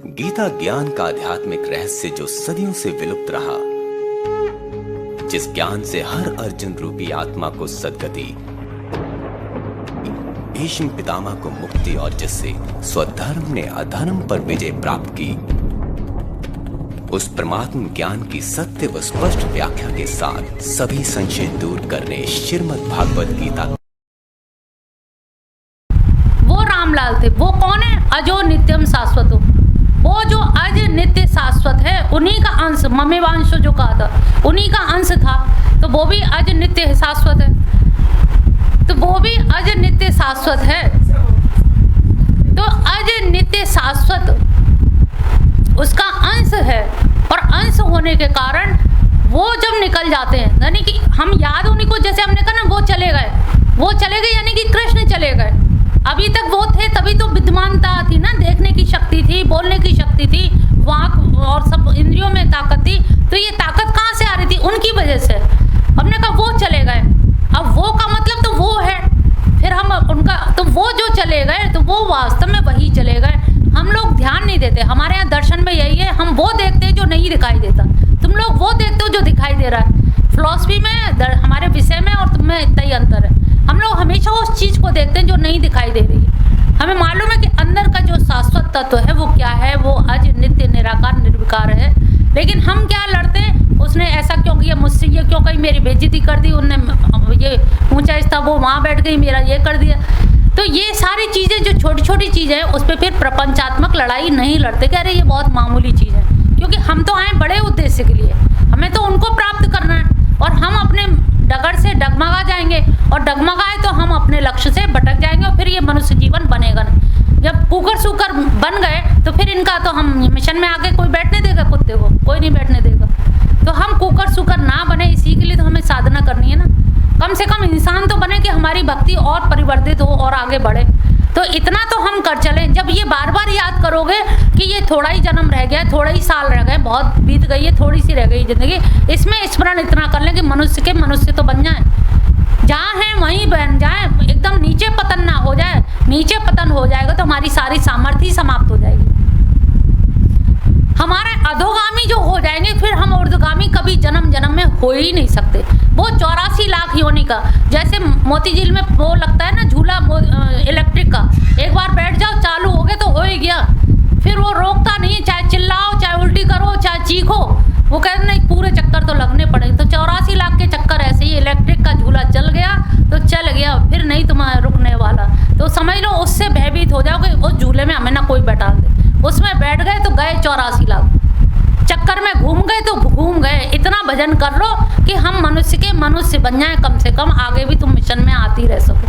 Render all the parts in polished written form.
गीता ज्ञान का आध्यात्मिक रहस्य जो सदियों से विलुप्त रहा, जिस ज्ञान से हर अर्जुन रूपी आत्मा को सद्गति, भीष्म पितामह को मुक्ति और जिससे स्वधर्म ने अधर्म पर विजय प्राप्त की, उस परमात्म ज्ञान की सत्य व स्पष्ट व्याख्या के साथ सभी संशय दूर करने श्रीमद् भागवत गीता। वो रामलाल थे। वो कौन है? अजो नित्यम शाश्वतो। वो जो अज नित्य शाश्वत है, उन्हीं का अंश, ममेवांश जो कहा था, उन्हीं का अंश था। तो वो भी अज नित्य शाश्वत है। तो वो भी अज नित्य शाश्वत है। तो अज नित्य शाश्वत उसका अंश है, और अंश होने के कारण वो जब निकल जाते हैं, यानी कि हम याद उन्हीं को, जैसे हमने कहा ना, वो चले गए यानी कि कृष्ण चले गए। अभी तक वो थे, तभी तो विद्वानता थी ना, देखने की शक्ति थी, बोलने की शक्ति थी, वाक और सब इंद्रियों में ताकत थी। तो ये ताकत कहाँ से आ रही थी? उनकी वजह से। हमने कहा वो चले गए। अब वो का मतलब तो वो है, फिर हम उनका, तो वो जो चले गए तो वो वास्तव में वही चले गए। हम लोग ध्यान नहीं देते। हमारे यहाँ दर्शन में यही है, हम वो देखते हैं जो नहीं दिखाई देता, तुम लोग वो देखते हो जो दिखाई दे रहा है। फिलॉसफी में, हमारे विषय में और तुम्हें इतना ही अंतर है। हम लोग हमेशा उस चीज़ को देखते हैं जो नहीं दिखाई दे रही है। हमें मालूम है कि अंदर का जो शाश्वत तत्व है वो क्या है, वो अज नित्य निराकार निर्विकार है। लेकिन हम क्या लड़ते हैं, उसने ऐसा क्यों किया, मुझसे ये क्यों कही, मेरी बेइज्जती कर दी, उनने ये ऊंचा था, वो वहाँ बैठ गई, मेरा ये कर दिया। तो ये सारी चीज़ें जो छोटी छोटी चीज़ें हैं, उस पर फिर प्रपंचात्मक लड़ाई नहीं लड़ते कि अरे ये बहुत मामूली चीज़ है, क्योंकि हम तो आए बड़े उद्देश्य के लिए, हमें तो उनको प्राप्त करना है। और हम अपने डगर से डगमगा जाएंगे, और डगमगाए तो हम अपने लक्ष्य से भटक जाएंगे, और फिर ये मनुष्य जीवन बनेगा नहीं। जब कुकर सुकर बन गए तो फिर इनका तो हम मिशन में आगे कोई बैठने देगा, कुत्ते को कोई नहीं बैठने देगा। तो हम कुकर सुकर ना बने, इसी के लिए तो हमें साधना करनी है ना। कम से कम इंसान तो बने कि हमारी भक्ति और परिवर्तित हो और आगे बढ़े। तो इतना तो हम कर चलें। जब ये बार बार याद करोगे कि ये थोड़ा ही जन्म रह गया, थोड़ा ही साल रह गए, बहुत बीत गई है, थोड़ी सी रह गई जिंदगी, इसमें स्मरण इतना कर लें कि मनुष्य के मनुष्य तो बन जाए, जहाँ हैं वहीं बन जाए, एकदम नीचे पतन ना हो जाए। नीचे पतन हो जाएगा तो हमारी सारी सामर्थ्य समाप्त हो जाएगी। हमारे अधोगामी जो हो जाएंगे, फिर हम ऊर्ध्वगामी कभी जन्म जन्म में हो ही नहीं सकते। वो 84 लाख योनि का, जैसे मोती झील में वो लगता है ना झूला इलेक्ट्रिक का, एक बार बैठ जाओ, चालू हो गए तो हो ही गया, फिर वो रोकता नहीं, चाहे चिल्लाओ, चाहे उल्टी करो, चाहे चीखो, वो कहते नहीं पूरे चक्कर तो लगने पड़ेंगे। तो 84 लाख के चक्कर ऐसे ही, इलेक्ट्रिक का झूला चल गया तो चल गया, फिर नहीं तुम्हारा रुकने वाला। तो समझ लो, उससे भयभीत हो जाओगे, उस झूले में हमें ना कोई बैठा दे, उसमें बैठ गए तो गए 84 लाख, चक्कर में घूम गए तो घूम गए। इतना भजन कर लो कि हम मनुष्य के मनुष्य बन जाए, कम से कम आगे भी तुम मिशन में आती रह सको।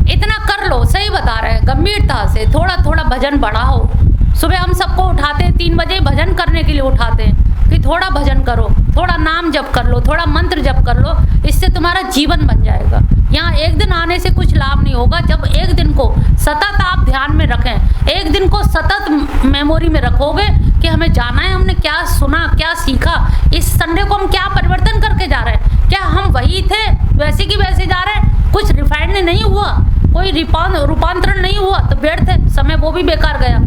इतना कर लो, सही बता रहे हैं, गंभीरता से थोड़ा थोड़ा भजन बढ़ाओ। सुबह हम सबको उठाते हैं 3 बजे, भजन करने के लिए उठाते हैं कि थोड़ा भजन करो, थोड़ा नाम जप कर लो, थोड़ा मंत्र जप कर लो, इससे तुम्हारा जीवन बन जाएगा। यहाँ एक दिन आने से कुछ लाभ नहीं होगा। जब एक दिन को सतत आप ध्यान में रखें, एक दिन को सतत मेमोरी में रखोगे कि हमें जाना है, हमने क्या सुना, क्या सीखा, इस संडे को हम क्या परिवर्तन करके जा रहे हैं, क्या हम वही थे वैसे की वैसे जा रहे हैं, कुछ रिफाइंड नहीं हुआ, कोई रूपांतरण नहीं हुआ, तो व्यर्थ है समय, वो भी बेकार गया।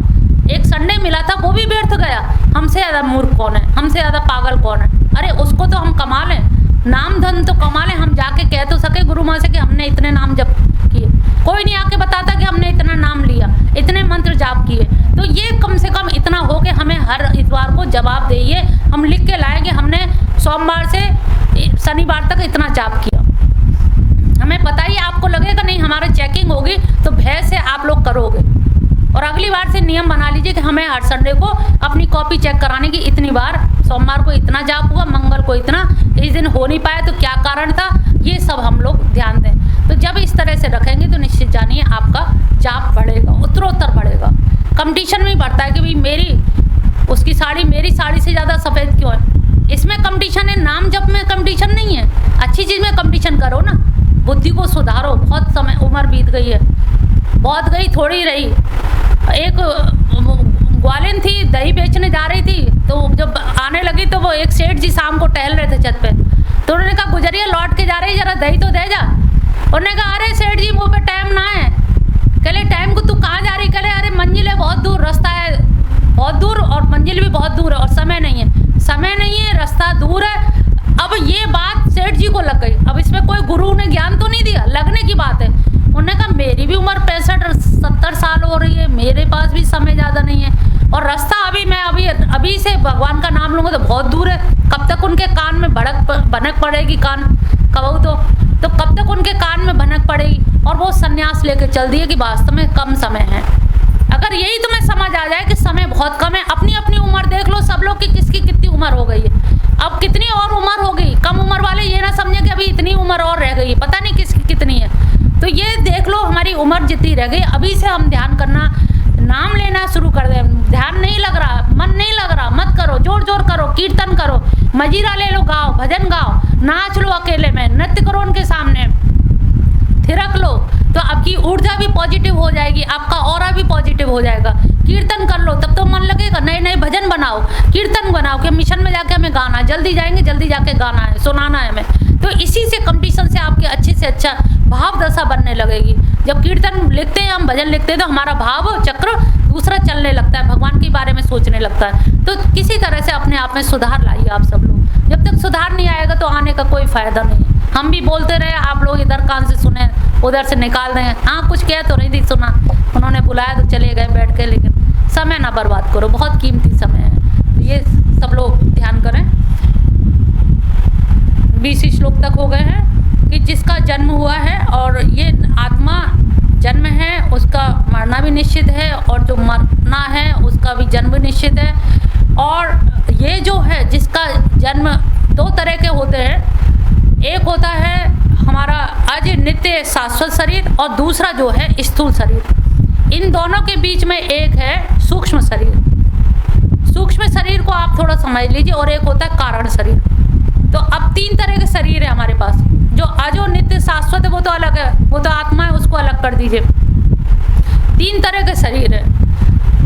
एक संडे मिला था वो भी व्यर्थ गया। हमसे ज़्यादा मूर्ख कौन है, हमसे ज़्यादा पागल कौन है? अरे उसको तो हम कमा लें, नाम धन तो कमा लें, हम जाके कह तो सके गुरु माँ से कि हमने इतने नाम जप किए, कोई नहीं आके बताता कि हमने इतना नाम लिया, इतने मंत्र जाप किए। तो ये कम से कम इतना हो कि हमें हर इतवार को जवाब देइए, हम लिख के लाएंगे हमने सोमवार से शनिवार तक इतना जाप किया। हमें पता ही, आपको लगेगा नहीं, हमारी चेकिंग होगी तो भय से आप लोग करोगे। और अगली बार से नियम बना लीजिए कि हमें हर संडे को अपनी कॉपी चेक कराने की, इतनी बार, सोमवार को इतना जाप हुआ, मंगल को इतना, इस दिन हो नहीं पाया तो क्या कारण था, ये सब हम लोग ध्यान दें। तो जब इस तरह से रखेंगे तो निश्चित जानिए आपका जाप बढ़ेगा, उत्तरोत्तर बढ़ेगा। कंपटीशन में बढ़ता है कि भाई मेरी उसकी साड़ी मेरी साड़ी से ज़्यादा सफ़ेद क्यों है, इसमें कंपटीशन है, नाम जप में कंपटीशन नहीं है। अच्छी चीज़ में कंपटीशन करो ना, बुद्धि को सुधारो। बहुत समय, उम्र बीत गई है, बहुत गई, थोड़ी रही। एक ग्वालिन थी, दही बेचने जा रही थी, तो जब आने लगी तो वो एक सेठ जी शाम को टहल रहे थे छत पे, तो उन्होंने कहा गुजरिया लौट के जा रही, जरा दही तो दे जा। उन्होंने कहा अरे सेठ जी मुँह पे टाइम ना है। कहले टाइम को तू कहाँ जा रही? कहले अरे मंजिल है को तो बहुत दूर है। कब तक उनके कान में भनक पड़ेगी, कान कहूँ तो कब तक उनके कान में भनक पड़ेगी। और वो संन्यास लेके चल दिए कि वास्तव में कम समय है। अगर यही तुम्हें समझ आ जाए कि समय बहुत कम है, अपनी अपनी उम्र देख लो सब लोग की किसकी कितनी उम्र हो गई है। अब कितनी और उम्र हो गई, कम उम्र वाले ये ना समझे कि अभी इतनी उम्र और रह गई, पता नहीं किसकी कितनी है। तो ये देख लो हमारी उम्र जितनी रह गई, अभी से हम ध्यान करना, नाम लेना शुरू कर दें। ध्यान नहीं लग रहा, मन नहीं लग रहा, मत करो, जोर जोर करो, कीर्तन करो, मजीरा ले लो, गाओ, भजन गाओ, नाच लो, अकेले में नृत्य करो उनके सामने, थिरक लो, तो आपकी ऊर्जा भी पॉजिटिव हो जाएगी, आपका ऑरा भी पॉजिटिव हो जाएगा। कीर्तन कर लो, तब तो मन लगेगा। नए नए भजन बनाओ, कीर्तन बनाओ कि मिशन में जाके हमें गाना, जल्दी जाएंगे, जल्दी जाके गाना है, सुनाना है हमें। तो इसी से कंपटीशन से आपके अच्छे से अच्छा भाव दशा बनने लगेगी। जब कीर्तन लिखते हैं, हम भजन लिखते हैं, तो हमारा भाव चक्र दूसरा चलने लगता है, भगवान के बारे में सोचने लगता है। तो किसी तरह से अपने आप में सुधार लाइए आप सब लोग। जब तक सुधार नहीं आएगा तो आने का कोई फायदा नहीं। हम भी बोलते रहे, आप लोग इधर कान से सुने, उधर से निकाल देंगे। हाँ, कुछ कह तो नहीं थी, सुना, उन्होंने बुलाया तो चले गए बैठ के। लेकिन समय ना बर्बाद करो, बहुत कीमती समय है। ये सब लोग ध्यान करें। 20 श्लोक तक हो गए हैं कि जिसका जन्म हुआ है और ये आत्मा जन्म है, उसका मरना भी निश्चित है, और जो मरना है उसका भी जन्म निश्चित है। और ये जो है जिसका जन्म 2 तरह के होते हैं, एक होता है हमारा अज नित्य शाश्वत शरीर, और दूसरा जो है स्थूल शरीर। इन दोनों के बीच में एक है सूक्ष्म शरीर। सूक्ष्म शरीर को आप थोड़ा समझ लीजिए, और एक होता है कारण शरीर। तो अब 3 तरह के शरीर है हमारे पास। जो अजो नित्य शाश्वत है वो तो अलग है, वो तो आत्मा है, उसको अलग कर दीजिए। 3 तरह के शरीर है।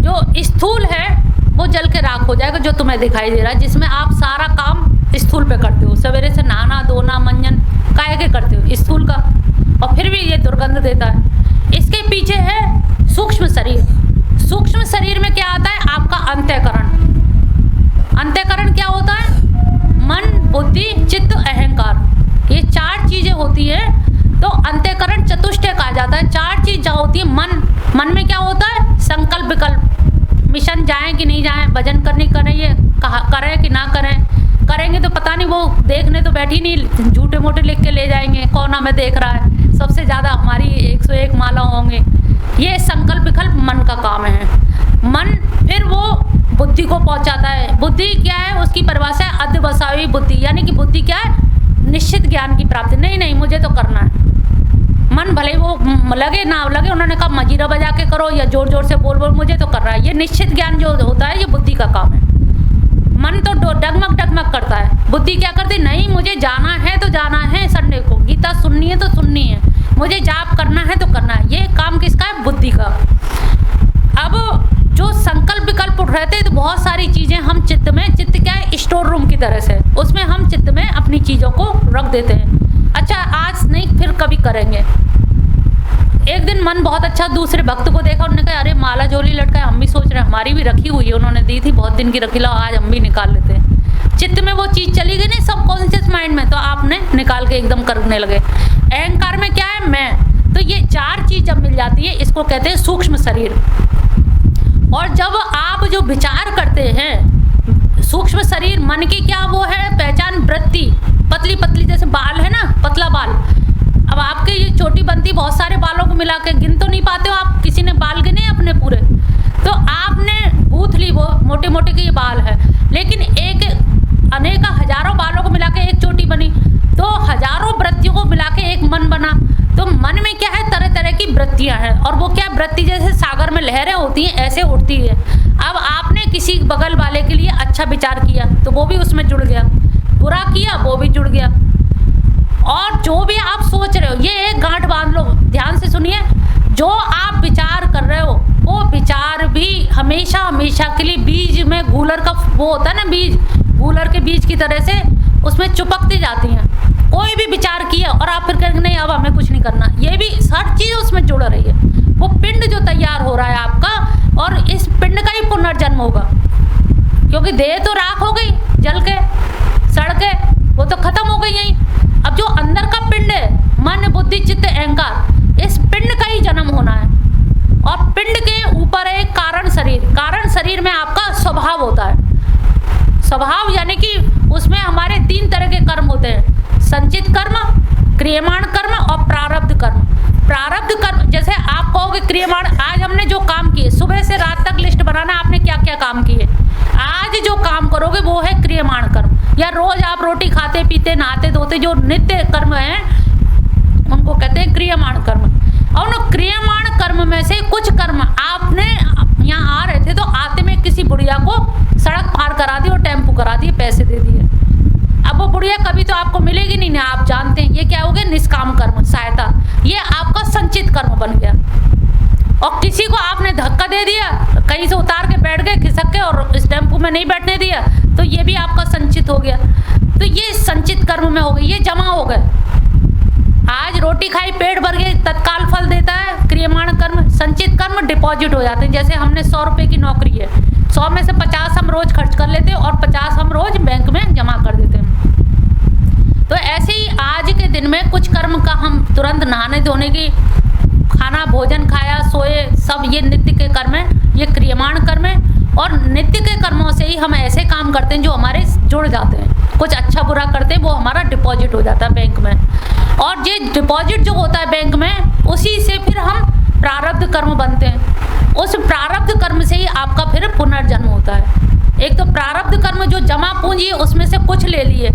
जो स्थूल है वो जल के राख हो जाएगा, जो तुम्हें दिखाई दे रहा है, जिसमें आप सारा काम स्थूल पे करते हो, सवेरे से नहाना धोना मंजन काहे के करते हो, स्थूल का, और फिर भी ये दुर्गंध देता है। इसके पीछे है सूक्ष्म शरीर। सूक्ष्म शरीर में क्या आता है, आपका अंतःकरण। अंतःकरण क्या होता है, मन बुद्धि चित्त अहंकार, ये 4 चीजें होती है। तो अंतःकरण चतुष्टय कहा जाता है। 4 चीज जहाँ होती है, मन में क्या होता है, संकल्प विकल्प, मिशन जाएं कि नहीं जाएं, भजन करनी करें, कहा करें कि ना करें, करेंगे तो पता नहीं, वो देखने तो बैठी नहीं, झूठे मोटे लिख के ले जाएंगे, कौन हमें देख रहा है, सबसे ज़्यादा हमारी 101 माला होंगे। ये संकल्प विकल्प मन का काम है। मन फिर वो बुद्धि को पहुंचाता है। बुद्धि क्या है, उसकी परिभाषा है अध्यवसायी बुद्धि, यानी कि बुद्धि क्या है, निश्चित ज्ञान की प्राप्ति। नहीं मुझे तो करना है। मन भले वो लगे ना लगे, उन्होंने कहा मजीरा बजा के करो या जोर जोर से बोल मुझे तो कर रहा है। ये निश्चित ज्ञान जो होता है, ये बुद्धि का काम है। मन तो डगमग करता है, बुद्धि क्या करती, नहीं मुझे जाना है तो जाना है, संडे को गीता सुननी है तो सुननी है, मुझे जाप करना है तो करना है। ये काम किसका है, बुद्धि का। अब जो संकल्प विकल्प रहते हैं, तो बहुत सारी चीजें हम चित्त क्या है, स्टोर रूम की तरह से, उसमें हम चित्त में अपनी चीजों को रख देते हैं। अच्छा आज नहीं, फिर कभी करेंगे। एक दिन मन बहुत अच्छा, दूसरे भक्त को देखा, उन्होंने कहा अरे माला झोली लटका है, हम भी सोच रहे हैं, हमारी भी रखी हुई है, उन्होंने दी थी बहुत दिन की रखी, लो आज हम भी निकाल लेते हैं। चित्त में वो चीज चली गई नहीं, सबकॉन्शियस माइंड में, तो आपने निकाल के एकदम करने लगे। अहंकार में क्या है, मैं। तो ये 4 चीज जब मिल जाती है, इसको कहते हैं सूक्ष्म शरीर। और जब आप जो विचार करते हैं, सूक्ष्म शरीर मन की क्या वो है पहचान, वृत्ति, पतली पतली जैसे बाल है ना, पतला बाल। अब आपके ये छोटी बनती, बहुत सारे बालों को मिला के गिन तो नहीं पाते हो आप, किसी ने बाल गिने अपने पूरे, तो आपने बूथ ली, वो मोटे मोटे के ये बाल है, लेकिन एक अनेक हजारों बालों को मिला के एक चोटी बनी, तो हजारों वृत्तियों को मिला के एक मन बना। तो मन में क्या है, तरह तरह की वृत्तियां हैं, और वो क्या वृत्ति जैसे सागर में लहरें होती हैं, ऐसे उठती है। अब आपने किसी बगल वाले के लिए अच्छा विचार किया तो वो भी उसमें जुड़ गया, बुरा किया वो भी जुड़ गया। और जो भी आप सोच रहे हो, ये एक गांठ बांध लो, ध्यान से सुनिए, जो आप विचार कर रहे हो वो विचार भी हमेशा हमेशा के लिए बीज में गूलर का वो होता है ना, बीज गूलर के बीज की तरह से उसमें चिपकती जाती हैं। कोई भी विचार किया और आप फिर कहेंगे नहीं अब हमें कुछ नहीं करना, ये भी हर चीज़ उसमें जुड़ रही है। वो पिंड जो तैयार हो रहा है आपका, और इस पिंड का ही पुनर्जन्म होगा, क्योंकि देह तो राख हो गई, जल के सड़ के वो तो खत्म हो गई यहीं। अब जो अंदर का पिंड है, मन बुद्धि चित्त अहंकार, इस पिंड का ही जन्म होना है। और पिंड के ऊपर एक कारण शरीर, कारण शरीर में आपका स्वभाव होता है। स्वभाव यानी कि उसमें हमारे 3 तरह के कर्म होते हैं, संचित कर्म, क्रियमाण कर्म और प्रारब्ध कर्म। प्रारब्ध कर्म जैसे आप कहोगे क्रियमाण, आज हमने जो काम किए, सुबह से रात तक लिस्ट बनाना आपने क्या क्या काम किए, आज जो काम करोगे वो है क्रियमाण कर्म। या रोज आप रोटी खाते पीते नहाते धोते जो नित्य कर्म है उनको कहते हैं क्रियमाण कर्म। और उन क्रियमाण कर्म में से कुछ कर्म, आपने यहाँ आ रहे थे तो आते में किसी बुढ़िया को सड़क पार करा दी और टेम्पू करा दिए, पैसे दे दिए। अब वो बुढ़िया कभी तो आपको मिलेगी नहीं ना, आप जानते हैं, ये क्या हो गया, निष्काम कर्म, सहायता, ये आपका संचित कर्म बन गया। और किसी को आपने धक्का दे दिया, कहीं से उतार के बैठ गए खिसक के और इस टेम्पू में नहीं बैठने दिया, तो ये भी आपका संचित हो गया। तो ये संचित कर्म में हो गए, ये जमा हो गए। आज रोटी खाई पेट भर गए, तत्काल फल देता है क्रियमाण कर्म। संचित कर्म डिपॉजिट हो जाते हैं, जैसे हमने 100 रुपये की नौकरी है, 100 में से 50 हम रोज खर्च कर लेते हैं और 50 हम रोज बैंक में जमा कर देते हैं। तो ऐसे ही आज के दिन में कुछ कर्म का हम तुरंत नहाने धोने की, खाना भोजन खाया सोए, सब ये नित्य के कर्म है, ये क्रियमाण कर्म है। और नित्य के कर्मों से ही हम ऐसे काम करते हैं जो हमारे जुड़ जाते हैं, कुछ अच्छा बुरा करते हैं वो हमारा डिपॉजिट हो जाता है बैंक में। और ये डिपॉजिट जो होता है बैंक में, उसी से फिर हम प्रारब्ध कर्म बनते हैं। उस प्रारब्ध कर्म से ही आपका फिर पुनर्जन्म होता है। एक तो प्रारब्ध कर्म जो जमा पूंजी है उसमें से कुछ ले लिए,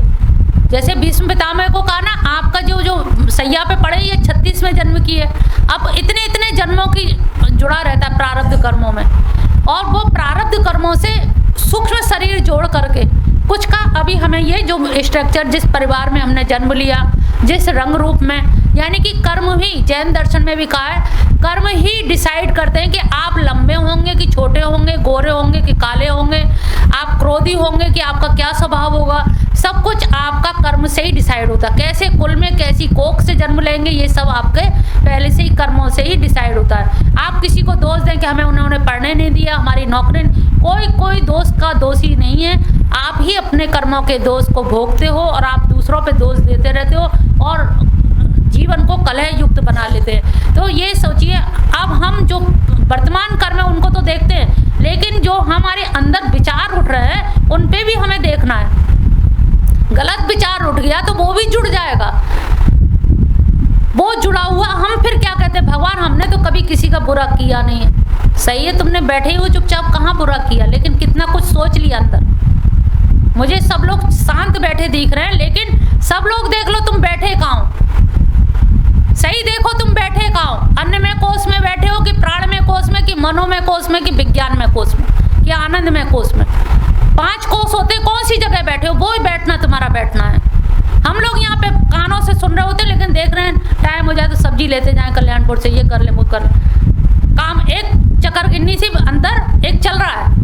जैसे भीष्म पितामह को कहा ना, आपका जो सैया पे पड़े ये 36वें जन्म की है। अब इतने इतने जन्मों की जुड़ा रहता है प्रारब्ध कर्मों में। और वो प्रारब्ध कर्मों से सूक्ष्म शरीर जोड़ करके कुछ का, अभी हमें ये जो स्ट्रक्चर, जिस परिवार में हमने जन्म लिया, जिस रंग रूप में, यानी कि कर्म ही, जैन दर्शन में भी कहा है, कर्म ही डिसाइड करते हैं कि आप लंबे होंगे कि छोटे होंगे, गोरे होंगे कि काले होंगे, आप क्रोधी होंगे कि आपका क्या स्वभाव होगा। सब कुछ आपका कर्म से ही डिसाइड होता है। कैसे कुल में कैसी कोख से जन्म लेंगे, ये सब आपके पहले से ही कर्मों से ही डिसाइड होता है। आप किसी को दोष दें कि हमें उन्होंने पढ़ने नहीं दिया, हमारी नौकरी, कोई दोस्त का दोषी नहीं है। आप ही अपने कर्मों के दोष को भोगते हो और आप दूसरों पे दोष देते रहते हो और जीवन को कलह युक्त बना लेते हैं। तो ये सोचिए, अब हम जो वर्तमान कर्म है उनको तो देखते हैं, लेकिन जो हमारे अंदर विचार उठ रहे हैं उन पे भी हमें देखना है। गलत विचार उठ गया तो वो भी जुड़ जाएगा, वो जुड़ा हुआ। हम फिर क्या कहते हैं, भगवान हमने तो कभी किसी का बुरा किया नहीं है। सही है, तुमने बैठे हो चुपचाप, कहाँ बुरा किया, लेकिन कितना कुछ सोच लिया अंदर। मुझे सब लोग शांत बैठे दिख रहे हैं, लेकिन सब लोग देख लो तुम बैठे कहाँ हो, सही देखो तुम बैठे कहाँ हो। अन्न में कोष में बैठे हो कि प्राण में कोष में कि मनो में कोष में कि विज्ञान में कोष में कि आनंद में कोष में। 5 कोष होते, कौन सी जगह बैठे हो, वो ही बैठना तुम्हारा बैठना है। हम लोग यहाँ पे कानों से सुन रहे होते, लेकिन देख रहे हैं टाइम हो जाए तो सब्जी लेते जाए कल्याणपुर से, ये कर ले वो कर ले, काम एक चक्कर गिन्नी सी अंदर एक चल रहा है।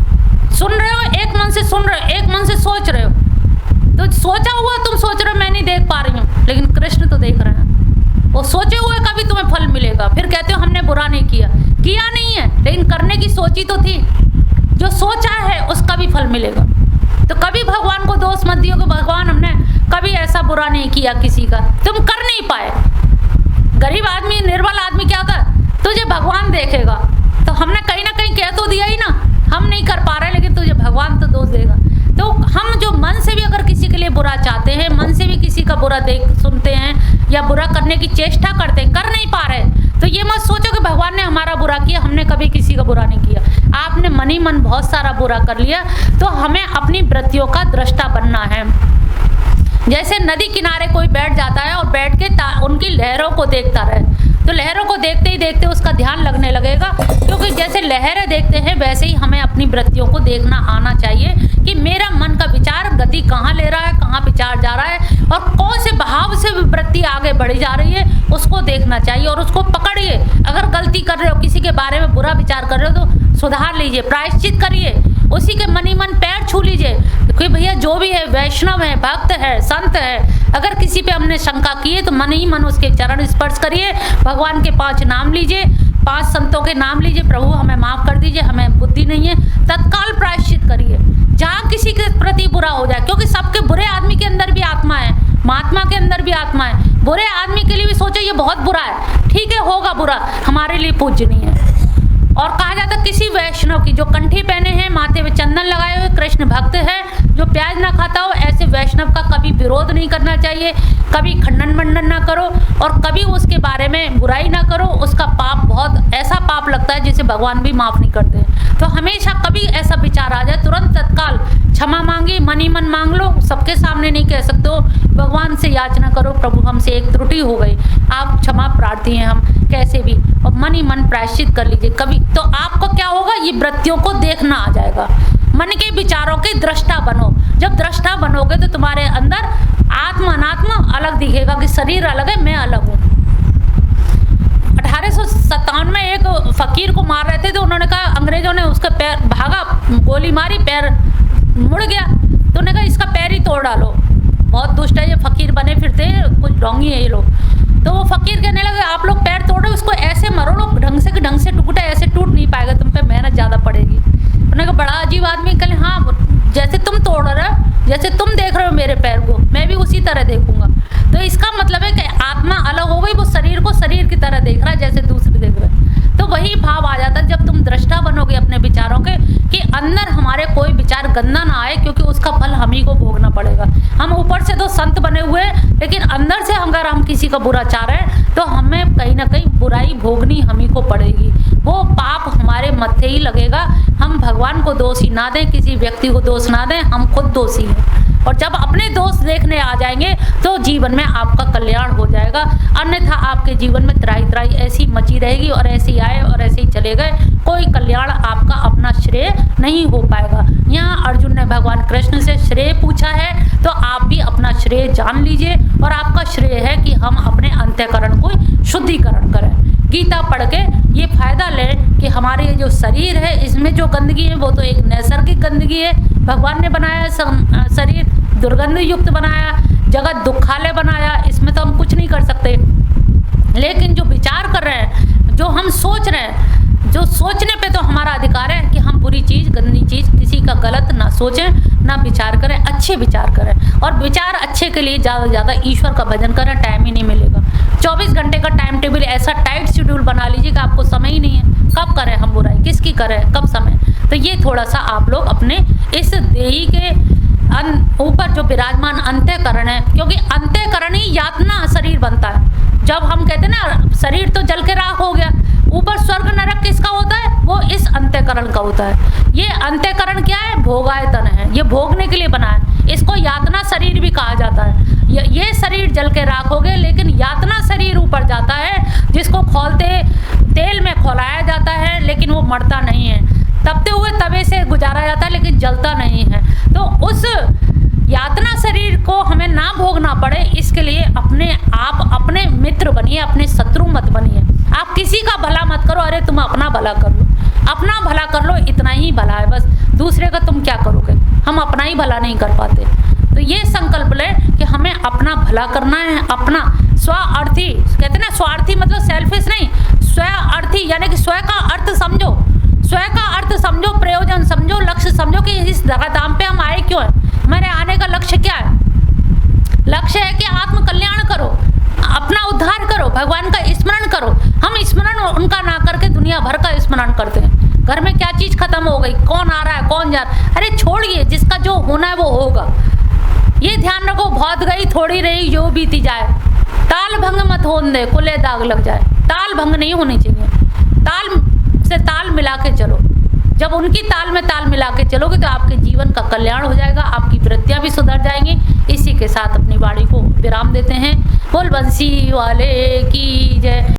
सुन रहे हो, एक मन से सुन रहे हो, एक मन से सोच रहे हो। तो सोचा हुआ तुम सोच रहे हो मैं नहीं देख पा रही हूँ, लेकिन कृष्ण तो देख रहे हैं। वो सोचे हुए का भी तुम्हें फल मिलेगा। फिर कहते हो हमने बुरा नहीं किया, किया नहीं है, लेकिन करने की सोची तो थी। जो सोचा है उसका भी फल मिलेगा। तो कभी भगवान को दोष मत दियो कि भगवान हमने कभी ऐसा बुरा नहीं किया किसी का, तुम कर नहीं पाए। गरीब आदमी, निर्बल आदमी क्या होता है, तुझे भगवान देखेगा। तो हमने कहीं ना कहीं कह तो दिया ही ना, हम नहीं कर पा रहे, लेकिन तुझे भगवान तो दोष देगा। तो हम जो मन से भी अगर किसी के लिए बुरा चाहते हैं, मन से भी किसी का बुरा सुनते हैं या बुरा करने की चेष्टा करते हैं, कर नहीं पा रहे, तो ये मत सोचो कि भगवान ने हमारा बुरा किया, हमने कभी किसी का बुरा नहीं किया। आपने मन ही मन बहुत सारा बुरा कर लिया। तो हमें अपनी वृत्तियों का दृष्टा बनना है। जैसे नदी किनारे कोई बैठ जाता है और बैठ के उनकी लहरों को देखता रहे, तो लहरों को देखते ही देखते उसका ध्यान लगने लगेगा। क्योंकि जैसे लहरें देखते हैं वैसे ही हमें अपनी वृत्तियों को देखना आना चाहिए कि मेरा मन का विचार गति कहाँ ले रहा है, कहाँ विचार जा रहा है और कौन से भाव से वृत्ति आगे बढ़ी जा रही है, उसको देखना चाहिए और उसको पकड़िए। अगर गलती कर रहे हो, किसी के बारे में बुरा विचार कर रहे हो तो सुधार लीजिए, प्रायश्चित करिए, उसी के मन ही मन पैर छू लीजिए कि भैया जो भी है, वैष्णव है, भक्त है, संत है, अगर किसी पे हमने शंका की है तो मन ही मन उसके चरण स्पर्श करिए, भगवान के 5 नाम लीजिए, 5 संतों के नाम लीजिए, प्रभु हमें माफ़ कर दीजिए, हमें बुद्धि नहीं है, तत्काल प्रायश्चित करिए। जहाँ किसी के प्रति बुरा हो जाए, क्योंकि सबके बुरे आदमी के अंदर भी आत्मा है, महात्मा के अंदर भी आत्मा है। बुरे आदमी के लिए भी सोचो ये बहुत बुरा है, ठीक है होगा बुरा, हमारे लिए पूज्य नहीं है। और कहा जाता किसी वैष्णव की जो कंठी पहने हैं, माथे पे चंदन लगाए हुए कृष्ण भक्त है, जो प्याज ना खाता हो, ऐसे वैष्णव का कभी विरोध नहीं करना चाहिए, कभी खंडन मंडन ना करो और कभी उसके बारे में बुराई ना करो। उसका पाप बहुत ऐसा पाप लगता है जिसे भगवान भी माफ़ नहीं करते हैं। तो हमेशा कभी ऐसा विचार आ जाए तुरंत तत्काल क्षमा मांगी, मन ही मन मांग लो, सबके सामने नहीं कह सकते हो, भगवान से याचना करो, प्रभु हमसे एक त्रुटि हो गई, आप क्षमा प्रार्थी हैं हम कैसे भी, और मन ही मन प्रायश्चित कर लीजिए कभी। तो आपको क्या होगा, ये वृत्तियों को देखना आ जाएगा, मन के विचारों के दृष्टा बनो। जब दृष्टा बनोगे तो तुम्हारे अंदर आत्मा अनात्मा अलग दिखेगा कि शरीर अलग है, मैं अलग हूँ। 1857 में एक फकीर को मार रहे थे तो उन्होंने कहा, अंग्रेजों ने उसका पैर भागा, गोली मारी, पैर मुड़ गया, तो उन्होंने कहा इसका पैर ही तोड़ डालो। बहुत दुष्ट है ये फकीर बने फिरते हैं, कुछ ढोंगी है ये लोग। तो वो फकीर कहने लगे आप लोग पैर तोड़ो, उसको ऐसे मरोड़ो ढंग से टूटे, ऐसे टूट नहीं पाएगा, तुम पे मेहनत ज़्यादा पड़ेगी। उन्होंने कहा बड़ा अजीब आदमी, कल हाँ जैसे तुम तोड़ रहे हो, जैसे तुम देख रहे हो मेरे पैर को, मैं भी उसी तरह देखूंगा। तो इसका मतलब है कि आत्मा अलग हो गई, वो शरीर को शरीर की तरह देख रहा है जैसे दूसरे देख रहे हैं। तो वही भाव आ जाता है जब तुम दृष्टा बनोगे अपने विचारों के, कि अंदर हमारे कोई विचार गंदा ना आए, क्योंकि उसका फल हम ही को भोगना पड़ेगा। हम ऊपर से तो संत बने हुए हैं, लेकिन अंदर से अगर हम किसी का बुरा चाह रहे हैं तो हमें कहीं ना कहीं बुराई भोगनी हम ही को पड़ेगी, वो पाप हमारे मत्थे ही लगेगा। हम भगवान को दोष ही ना दें, किसी व्यक्ति को दोष ना दें, हम खुद दोषी हैं। और जब अपने दोष देखने आ जाएंगे तो जीवन में आपका कल्याण हो जाएगा, अन्यथा आपके जीवन में त्राही ऐसी मची रहेगी और ऐसे ही आए और ऐसे ही चले गए, कोई कल्याण आपका अपना श्रेय नहीं हो पाएगा। यहाँ अर्जुन ने भगवान कृष्ण से श्रेय पूछा है, तो आप भी अपना श्रेय जान लीजिए, और आपका श्रेय है कि हम अपने अंतःकरण को शुद्धिकरण करें। गीता पढ़ के ये फायदा लें कि हमारे ये जो शरीर है इसमें जो गंदगी है वो तो एक नैसर्गिक गंदगी है, भगवान ने बनाया शरीर, दुर्गंध युक्त बनाया, जगत दुखालय बनाया, इसमें तो हम कुछ नहीं कर सकते। लेकिन जो विचार कर रहे हैं, जो हम सोच रहे हैं, जो सोचने पे तो हमारा अधिकार है कि हम बुरी चीज़, गंदी चीज़, किसी का गलत ना सोचें, ना विचार करें, अच्छे विचार करें। और विचार अच्छे के लिए ज़्यादा से ज़्यादा ईश्वर का भजन करें, टाइम ही नहीं मिलेगा। 24 घंटे का टाइम टेबल ऐसा टाइट शेड्यूल बना लीजिए कि आपको समय ही नहीं है, कब करें हम बुराई, किसकी करें, कब समय। तो ये थोड़ा सा आप लोग अपने इस देही के ऊपर जो विराजमान अंतःकरण है, क्योंकि अंतःकरण ही यातना शरीर बनता है। जब हम कहते हैं ना शरीर तो जल के राख हो गया, ऊपर स्वर्ग नरक किसका होता है, वो इस अंतःकरण का होता है। ये अंतःकरण क्या है, भोगायतन है, ये भोगने के लिए बना है, इसको यातना शरीर भी कहा जाता है। ये शरीर जल के राख हो गए, लेकिन यातना शरीर ऊपर जाता है, जिसको खौलते तेल में खौलाया जाता है, लेकिन वो मरता नहीं है, तपते हुए तवे से गुजारा जाता है, लेकिन जलता नहीं है। तो उस यातना शरीर को हमें ना भोगना पड़े, इसके लिए अपने आप अपने मित्र बनिए, अपने शत्रु मत बनिए। आप किसी का भला मत करो, अरे तुम अपना भला कर लो, अपना भला कर लो, इतना ही भला है बस, दूसरे का तुम क्या करोगे। हम अपना ही भला नहीं कर पाते। तो ये संकल्प लें कि हमें अपना भला करना है, अपना स्वार्थी, कहते हैं ना स्वार्थी मतलब सेल्फिश नहीं, स्वार्थी यानी कि स्वयं का अर्थ समझो, स्वयं का अर्थ समझो, प्रयोजन समझो, लक्ष्य समझो कि इस धराधाम पे हम आए क्यों हैं, मेरे आने का लक्ष्य क्या है। लक्ष्य है कि आत्म कल्याण करो, अपना उद्धार करो, भगवान का स्मरण करो। हम स्मरण उनका ना करके दुनिया भर का स्मरण करते हैं। घर में क्या चीज़ खत्म हो गई, कौन आ रहा है, कौन जा रहा है, अरे छोड़िए, जिसका जो होना है वो होगा। ये ध्यान रखो, बहुत गई थोड़ी रही जो बीती जाए, ताल भंग मत होने दे, कुले दाग लग जाए। ताल भंग नहीं होनी चाहिए, ताल से ताल मिला के चलो। जब उनकी ताल में ताल मिला के चलोगे तो आपके जीवन का कल्याण हो जाएगा, आपकी वृत्तियां भी सुधर जाएंगी। इसी के साथ अपनी वाणी को विराम देते हैं। बोल बंसी वाले की जय।